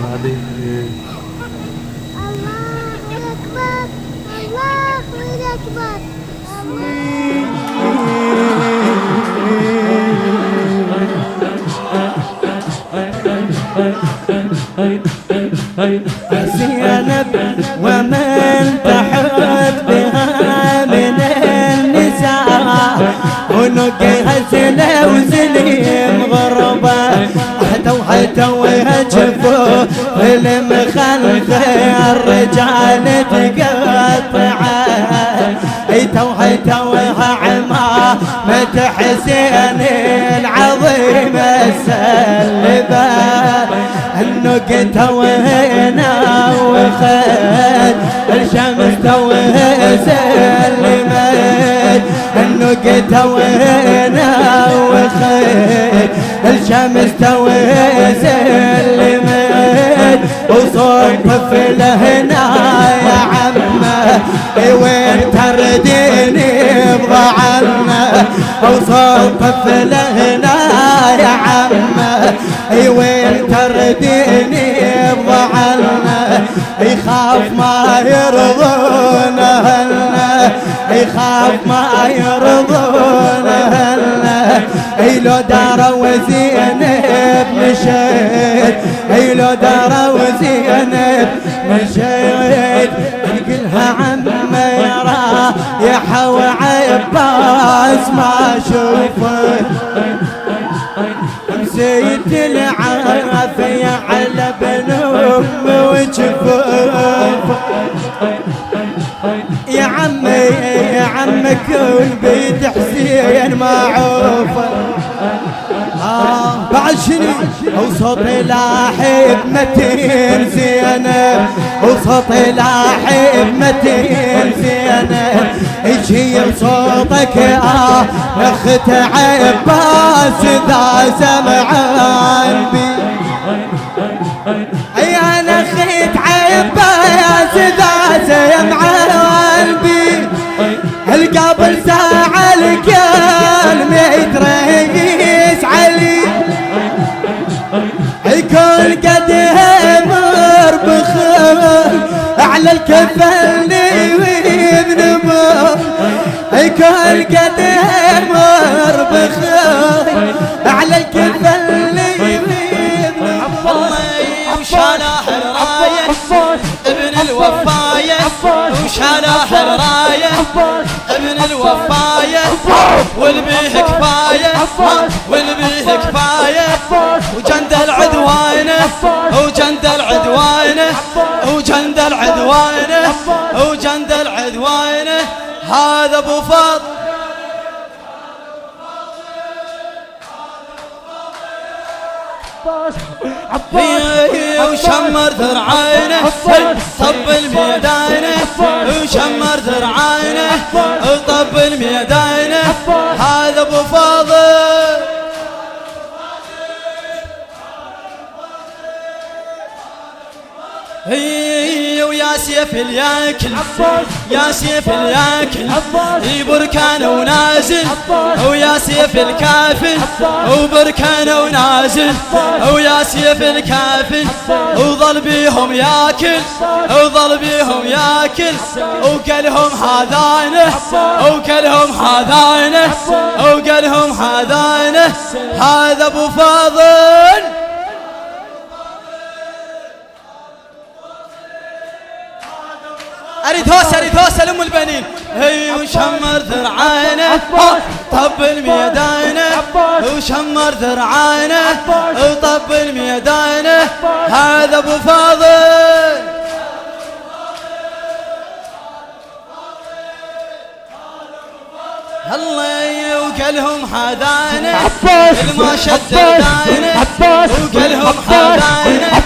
عليك. الله أكبر الله أكبر زينب ومن تحت بها من النساء ونقيها زلة وزليم غربة حتوها جفوه المخلف الرجال تقطعه توها عمامة حسين العظيم السلبة النق توهنا وخد الشمس توه سلمت النق توهنا وخد الشمس توه سلمت وصوت طفله هنا يا عمه وين ترديني بضعنا وصوت طفله هنا يا عمه وين ترديني بضعنا يخاف ما يرضون هلنا يخاف ما يرضون هلنا لو داروا زينب مشيت لو داروا زينب مشيت نقلها عميرة يا حو عباس ما شوفت مسيت العافية على ابن أم وجفوف يا عمي كل بيت حسين معروف بعد شنو وصوتي لاحب متين زينب وصوتي لاحب متين زينب يجي صوتك اخت عباس ذا سمعان بي انا اخت عباس ذا سمعان بي القبل ساعة الكلم يتريس علي يكون قد همر بخير على الكفل ويذنبه يكون قد همر بخير على الكفل ويذنبه الله وشاله الرايه ابن الوفايه وشاله الرايه ابن الوفايه والبيه كفايه والبيه كفايه وجند العدوانه وجند العدوانه وجند العدوانه وجند العدوانه هذا ابو فاضل وشمر ذرعينه طب الميدانه وشمر ذرعينه طب الميدانه هذا ابو فاضل ويا سيف الياكل يا سيف الياكل بركانه ونازل ويا سيف الكافل وبركانه ونازل ويا سيف الكافل وظل بيهم ياكل وظل بيهم ياكل وقالهم هذانه وقالهم هذانه وقالهم هذانه هذا ابو فاضل اريد هوسه لام البنين هي وشمر ذرعانه طب الميدانه وشمر ذرعانه وطب الميدانه هذا ابو فاضل الله وقالهم حدانه ما شد دانه وقالهم حدانه